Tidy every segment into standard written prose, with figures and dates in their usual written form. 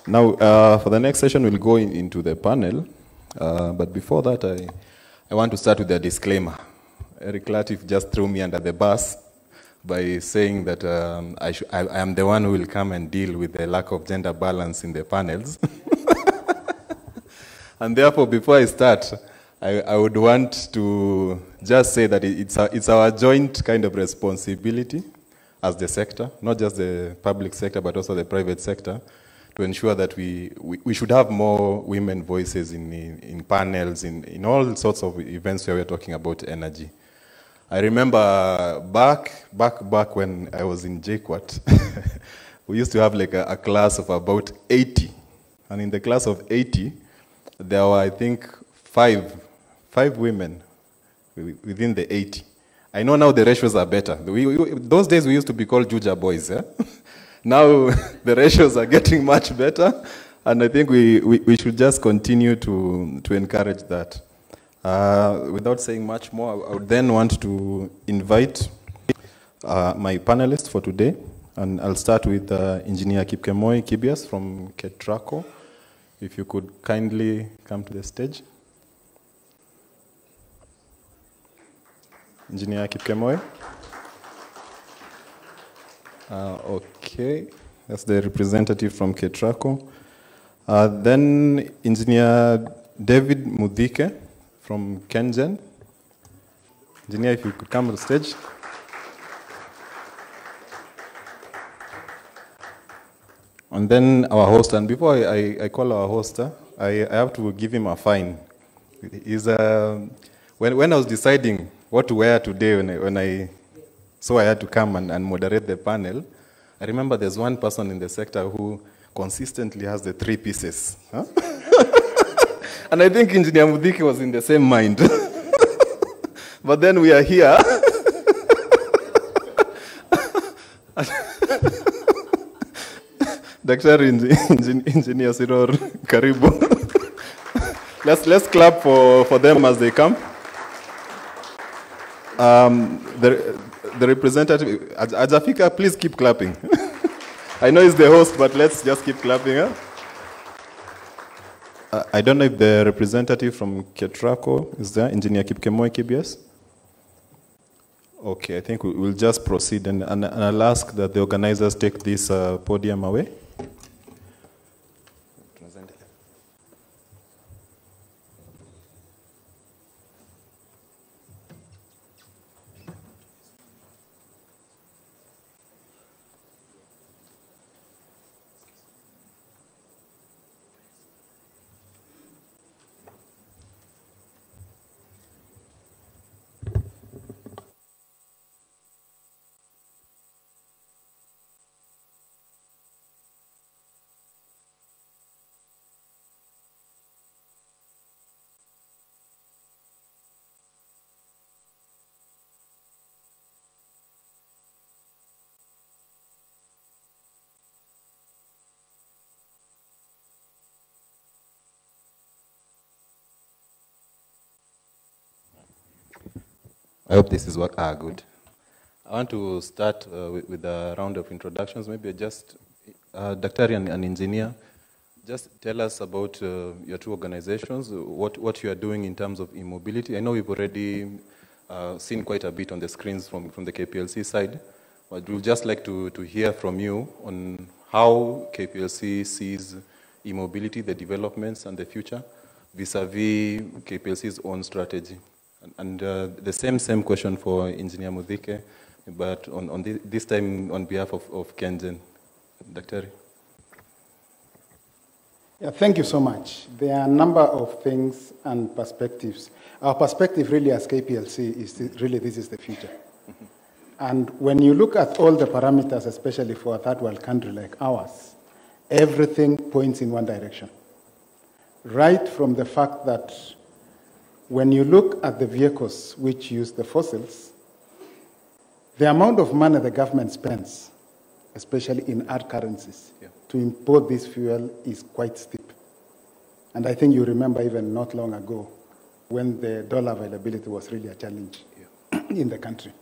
Now, for the next session, we'll go into the panel. But before that, I want to start with a disclaimer. Eric Latif just threw me under the bus by saying that I am the one who will come and deal with the lack of gender balance in the panels. And therefore, before I start, I would want to just say that it's our joint kind of responsibility as the sector, not just the public sector, but also the private sector, to ensure that we should have more women voices in panels, in all sorts of events where we're talking about energy. I remember back when I was in JKUAT, we used to have like a class of about 80. And in the class of 80, there were, I think, five women within the 80. I know now the ratios are better. Those days we used to be called Juja boys. Eh? Now the ratios are getting much better, and I think we should just continue to encourage that. Without saying much more, I would then want to invite my panelists for today, and I'll start with Engineer Kipkemoi Kibias from KETRACO. If you could kindly come to the stage. Engineer Kipkemoi. Okay, that's the representative from KETRACO. Then Engineer David Mudhike from KenGen. Engineer, if you could come to the stage. And then our host, and before I call our host, I have to give him a fine. When I was deciding what to wear today, so I had to come and moderate the panel, I remember there's one person in the sector who consistently has the 3 pieces. Huh? And I think Engineer Mudhike was in the same mind. But then we are here. Dr. Engineer Siror Karibu. Let's clap for them as they come. The representative, Ajafika, please keep clapping. I know he's the host, but let's just keep clapping. Huh? I don't know if the representative from KETRACO is there, Engineer Kipkemoi Kibias. Okay, I think we'll just proceed, and I'll ask that the organizers take this podium away. I hope this is good. I want to start with a round of introductions. Maybe just, Dr. and Engineer, just tell us about your 2 organizations, what you are doing in terms of e-mobility. I know we've already seen quite a bit on the screens from the KPLC side, but we'd just like to hear from you on how KPLC sees e-mobility, the developments and the future, vis-a-vis KPLC's own strategy. And the same question for Engineer Mudhike, but on this time on behalf of KenGen. Dr. Yeah, thank you so much. There are a number of things and perspectives. Our perspective really as KPLC is this is the future. And when you look at all the parameters, especially for a third world country like ours, everything points in one direction. Right from the fact that when you look at the vehicles which use the fossils, the amount of money the government spends, especially in hard currencies, to import this fuel is quite steep. And I think you remember even not long ago when the dollar availability was really a challenge in the country.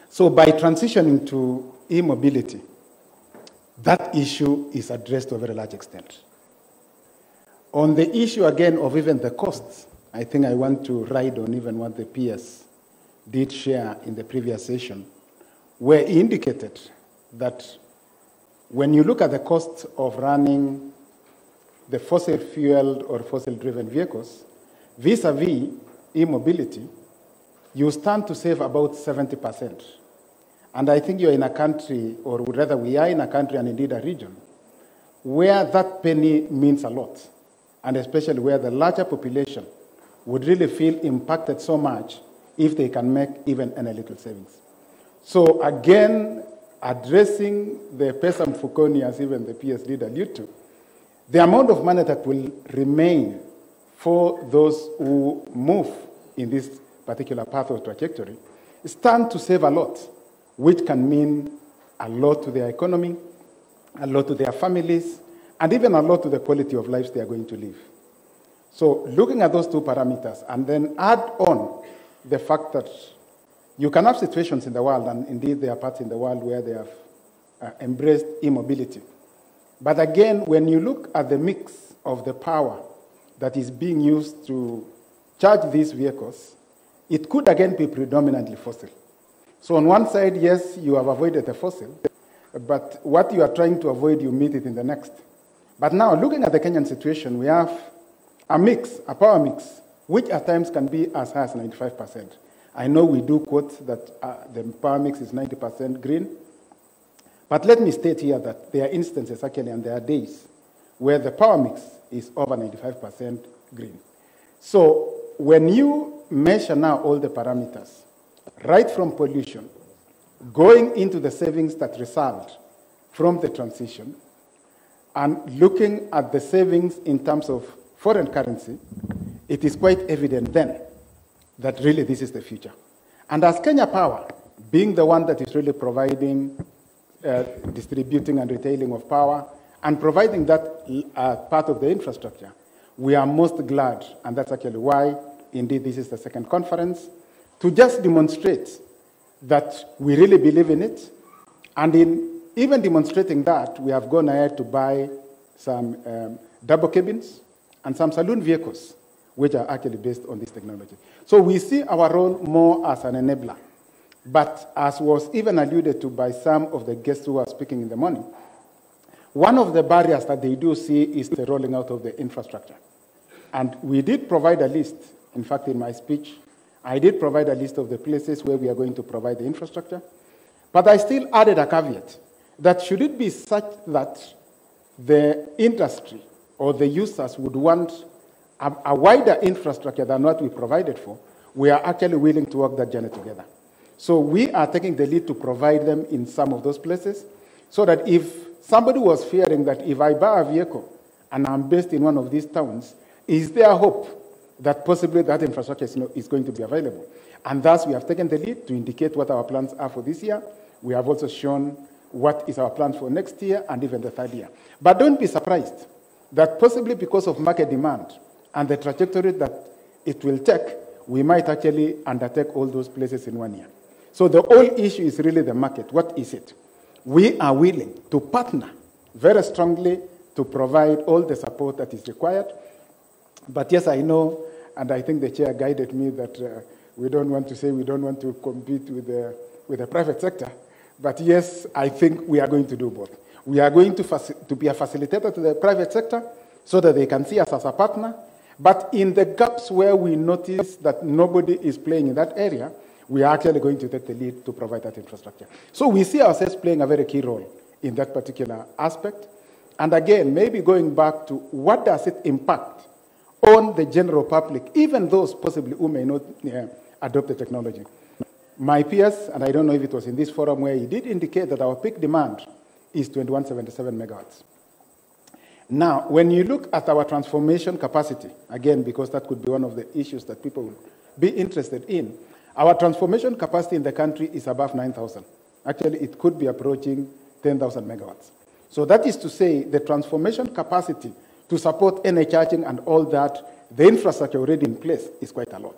So by transitioning to e-mobility, that issue is addressed to a very large extent. On the issue again of even the costs, I think I want to ride on even what the peers did share in the previous session, where he indicated that when you look at the cost of running the fossil-fueled or fossil-driven vehicles, vis-a-vis e-mobility, you stand to save about 70%. And I think you're in a country, or rather we are in a country and indeed a region, where that penny means a lot, and especially where the larger population would really feel impacted so much if they can make even any little savings. So again, addressing the PESA Mfukoni, as even the PS did allude to, the amount of money that will remain for those who move in this particular path or trajectory stand to save a lot, which can mean a lot to their economy, a lot to their families, and even a lot to the quality of lives they are going to live. So looking at those two parameters, and then add on the fact that you can have situations in the world, and indeed there are parts in the world where they have embraced e-mobility. But again, when you look at the mix of the power that is being used to charge these vehicles, it could again be predominantly fossil. So on one side, yes, you have avoided the fossil, but what you are trying to avoid, you meet it in the next. But now, looking at the Kenyan situation, we have a mix, a power mix, which at times can be as high as 95%. I know we do quote that the power mix is 90% green, but let me state here that there are instances actually, and there are days, where the power mix is over 95% green. So when you measure now all the parameters, right from pollution, going into the savings that result from the transition, and looking at the savings in terms of foreign currency, it is quite evident then that really this is the future. And as Kenya Power, being the one that is really providing, distributing and retailing of power, and providing that part of the infrastructure, we are most glad, and that's actually why, indeed, this is the second conference, to just demonstrate that we really believe in it, and in even demonstrating that, we have gone ahead to buy some double cabins and some saloon vehicles, which are actually based on this technology. So we see our role more as an enabler. But as was even alluded to by some of the guests who are speaking in the morning, one of the barriers that they do see is the rolling out of the infrastructure. And we did provide a list. In fact, in my speech, I did provide a list of the places where we are going to provide the infrastructure. But I still added a caveat that should it be such that the industry or the users would want a wider infrastructure than what we provided for, we are actually willing to work that journey together. So we are taking the lead to provide them in some of those places, so that if somebody was fearing that if I buy a vehicle and I'm based in one of these towns, is there hope that possibly that infrastructure is going to be available? And thus we have taken the lead to indicate what our plans are for this year. We have also shown what is our plan for next year and even the third year. But don't be surprised that possibly because of market demand and the trajectory that it will take, we might actually undertake all those places in 1 year. So the whole issue is really the market. What is it? We are willing to partner very strongly to provide all the support that is required. But yes, I know, and I think the chair guided me that we don't want to say we don't want to compete with the private sector. But yes, I think we are going to do both. We are going to be a facilitator to the private sector so that they can see us as a partner. But in the gaps where we notice that nobody is playing in that area, we are actually going to take the lead to provide that infrastructure. So we see ourselves playing a very key role in that particular aspect. And again, maybe going back to what does it impact on the general public, even those possibly who may not adopt the technology. My peers, and I don't know if it was in this forum where he did indicate that our peak demand is 2177 megawatts. Now, when you look at our transformation capacity, again, because that could be one of the issues that people will be interested in, our transformation capacity in the country is above 9,000. Actually, it could be approaching 10,000 megawatts. So that is to say the transformation capacity to support energy charging and all that, the infrastructure already in place is quite a lot.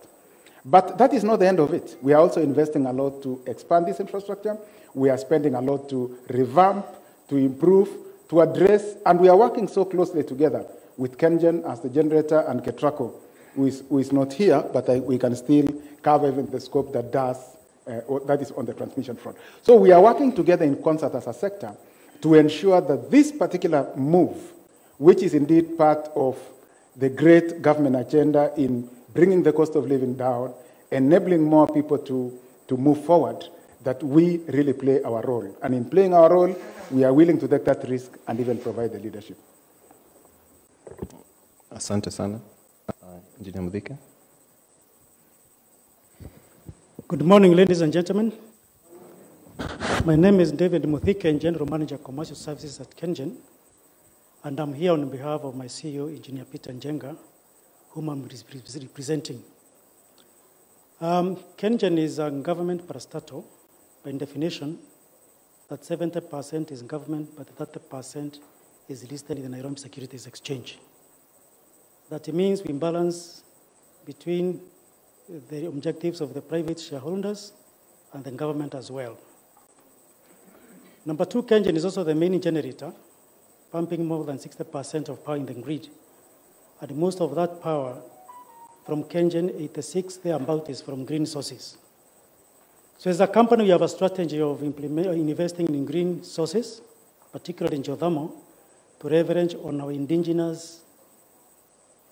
But that is not the end of it. We are also investing a lot to expand this infrastructure. We are spending a lot to revamp, to improve, to address, and we are working so closely together with KenGen as the generator and KETRACO, who is not here, but we can still cover even the scope that that is on the transmission front. So we are working together in concert as a sector to ensure that this particular move, which is indeed part of the great government agenda in bringing the cost of living down, enabling more people to move forward, that we really play our role. And in playing our role, we are willing to take that risk and even provide the leadership. Asante sana. Engineer Muthike. Good morning, ladies and gentlemen. My name is David Muthike, General Manager, Commercial Services at KenGen, and I'm here on behalf of my CEO, Engineer Peter Njenga, whom I'm representing. KenGen is a government parastatal. By definition, that 70% is government, but 30% is listed in the Nairobi Securities Exchange. That means we balance between the objectives of the private shareholders and the government as well. Number two, KenGen is also the main generator, pumping more than 60% of power in the grid. And most of that power from KenGen, 86 thereabout, is from green sources. So as a company, we have a strategy of investing in green sources, particularly in geothermal, to leverage on our indigenous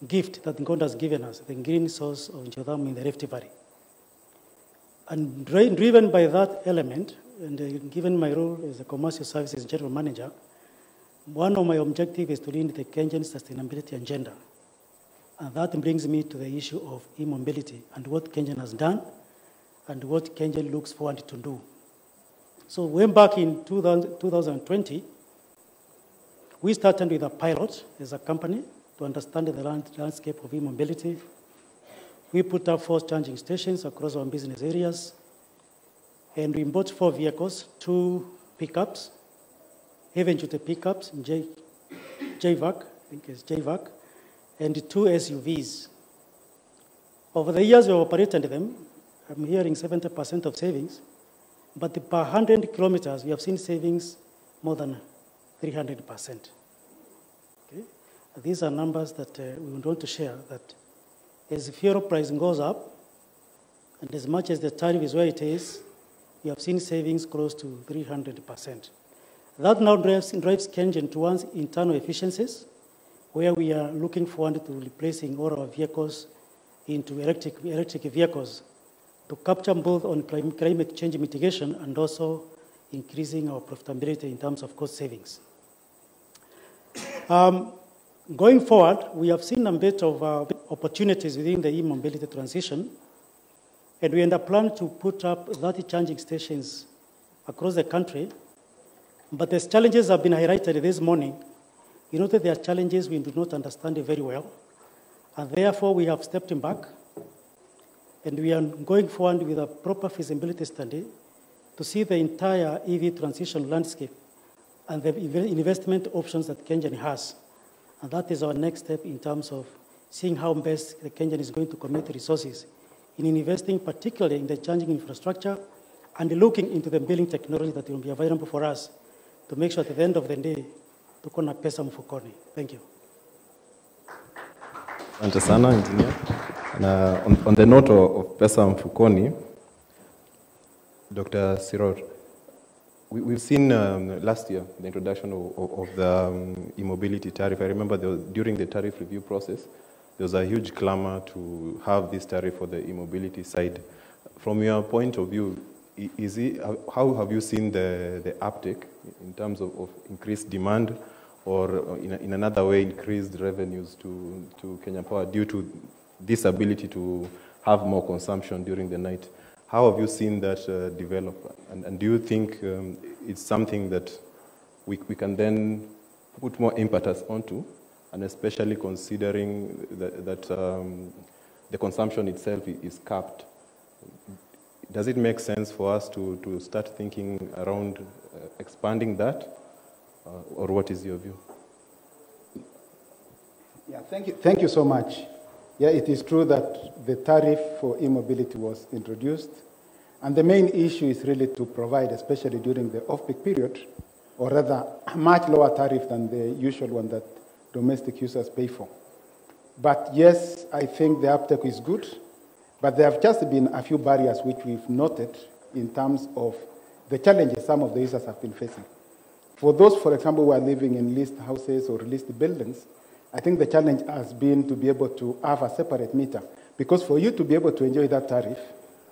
gift that God has given us, the green source of geothermal in the Rift Valley. And driven by that element, and given my role as a commercial services general manager, one of my objectives is to lead the KenGen sustainability agenda. And that brings me to the issue of e-mobility and what KenGen has done and what KenGen looks forward to do. So way back in 2020, we started with a pilot as a company to understand the landscape of e-mobility. We put up 4 charging stations across our business areas, and we bought 4 vehicles, 2 pickups, heavy-duty pickups, JVAC, I think it's JVAC, and 2 SUVs. Over the years we operated them, I'm hearing 70% of savings, but per 100 kilometers, we have seen savings more than 300%. Okay? These are numbers that we would want to share, that as the fuel price goes up, and as much as the tariff is where it is, we have seen savings close to 300%. That now drives KenGen towards internal efficiencies, where we are looking forward to replacing all our vehicles into electric vehicles to capture both on climate change mitigation and also increasing our profitability in terms of cost savings. Going forward, we have seen a bit of opportunities within the e-mobility transition, and we end up planning to put up 30 charging stations across the country. But as challenges have been highlighted this morning, you know that there are challenges we do not understand very well, and therefore we have stepped back, and we are going forward with a proper feasibility study to see the entire EV transition landscape and the investment options that KenGen has. And that is our next step in terms of seeing how best the KenGen is going to commit resources in investing particularly in the charging infrastructure and looking into the billing technology that will be available for us to make sure at the end of the day, tuko na pesa mfukoni. Thank you. Asante sana, engineer. On the note of pesa mfukoni, Dr. Sirot, we've seen last year the introduction of the e-mobility tariff. I remember during the tariff review process, there was a huge clamor to have this tariff for the e-mobility side. From your point of view, how have you seen the uptake in terms of increased demand, or in another way, increased revenues to Kenya Power due to this ability to have more consumption during the night? How have you seen that develop? And do you think it's something that we can then put more impetus onto, and especially considering that the consumption itself is capped? Does it make sense for us to start thinking around expanding that, or what is your view? Yeah, thank you so much. Yeah, it is true that the tariff for e-mobility was introduced, and the main issue is really to provide, especially during the off-peak period, or rather a much lower tariff than the usual one that domestic users pay for. But yes, I think the uptake is good, but there have just been a few barriers which we've noted in terms of the challenges some of the users have been facing. For those, for example, who are living in leased houses or leased buildings, I think the challenge has been to be able to have a separate meter. Because for you to be able to enjoy that tariff,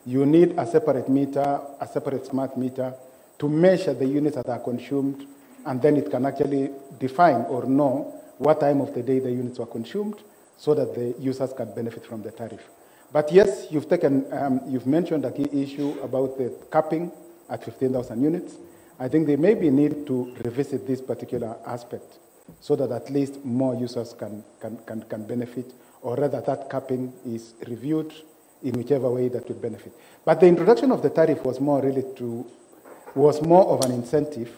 you need a separate meter, a separate smart meter, to measure the units that are consumed, and then it can actually define or know what time of the day the units were consumed so that the users can benefit from the tariff. But yes, you've mentioned a key issue about the capping at 15,000 units. I think there may be need to revisit this particular aspect so that at least more users can benefit, or rather that capping is reviewed in whichever way that would benefit. But the introduction of the tariff was more of an incentive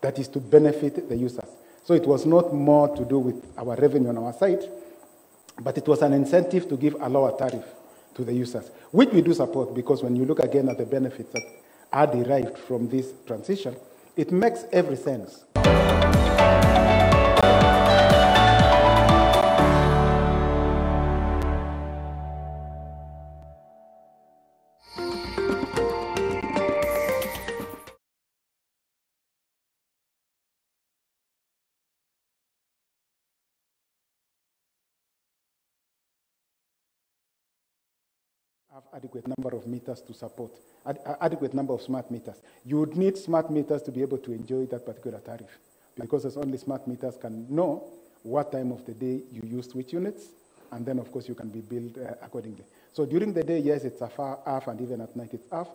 that is to benefit the users. So it was not more to do with our revenue on our side, but it was an incentive to give a lower tariff to the users, which we do support, because when you look again at the benefits that are derived from this transition, it makes every sense. Have adequate number of meters to support, adequate number of smart meters. You would need smart meters to be able to enjoy that particular tariff, because as only smart meters can know what time of the day you used which units, and then of course you can be billed accordingly. So during the day, yes, it's half, and even at night it's half,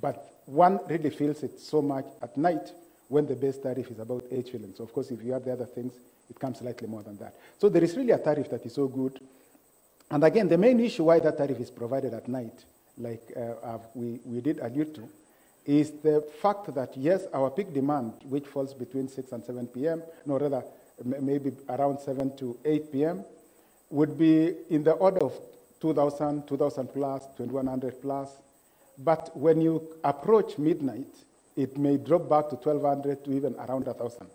but one really feels it so much at night when the base tariff is about 8 shillings. So of course, if you add the other things, it comes slightly more than that. So there is really a tariff that is so good. And again, the main issue why that tariff is provided at night, like we did allude to, is the fact that, yes, our peak demand, which falls between 6 and 7 p.m., no, rather, maybe around 7 to 8 p.m., would be in the order of 2,000, 2,000 plus, 2,100 plus. But when you approach midnight, it may drop back to 1,200 to even around 1,000.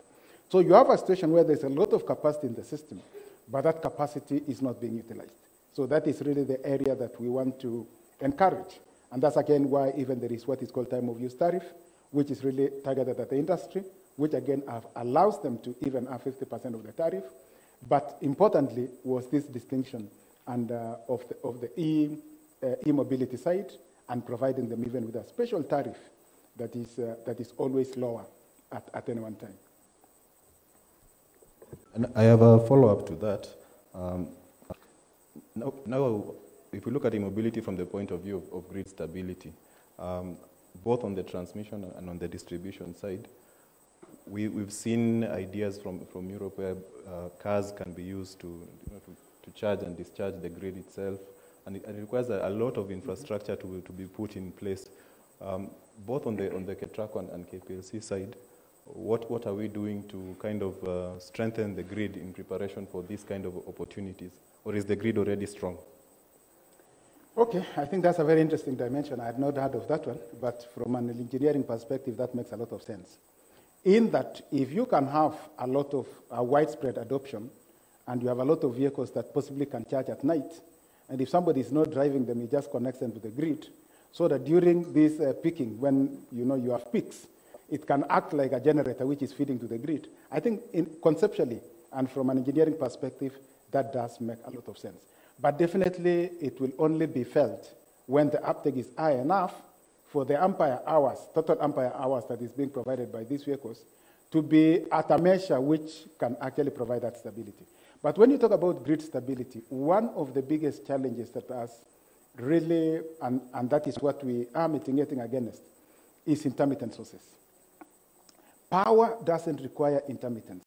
So you have a situation where there's a lot of capacity in the system, but that capacity is not being utilized. So that is really the area that we want to encourage. And that's again why even there is what is called time of use tariff, which is really targeted at the industry, which again allows them to even have 50% of the tariff. But importantly was this distinction and, of the e-mobility side, and providing them even with a special tariff that is always lower at any one time. And I have a follow-up to that. Now, if we look at e-mobility from the point of view of grid stability, both on the transmission and on the distribution side, we've seen ideas from Europe where cars can be used to charge and discharge the grid itself, and it requires a lot of infrastructure to be put in place. Both on the KETRACO and KPLC side, what are we doing to kind of strengthen the grid in preparation for these kind of opportunities? Or is the grid already strong? Okay, I think that's a very interesting dimension. I had not heard of that one, but from an engineering perspective, that makes a lot of sense. In that, if you can have a lot of widespread adoption, and you have a lot of vehicles that possibly can charge at night, and if somebody is not driving them, he just connects them to the grid, so that during this peaking, when you have peaks, it can act like a generator which is feeding to the grid. I think conceptually and from an engineering perspective, that does make a lot of sense. But definitely, it will only be felt when the uptake is high enough for the ampere hours, total ampere hours that is being provided by these vehicles, to be at a measure which can actually provide that stability. But when you talk about grid stability, one of the biggest challenges that has really, and that is what we are mitigating against, is intermittent sources. Power doesn't require intermittence.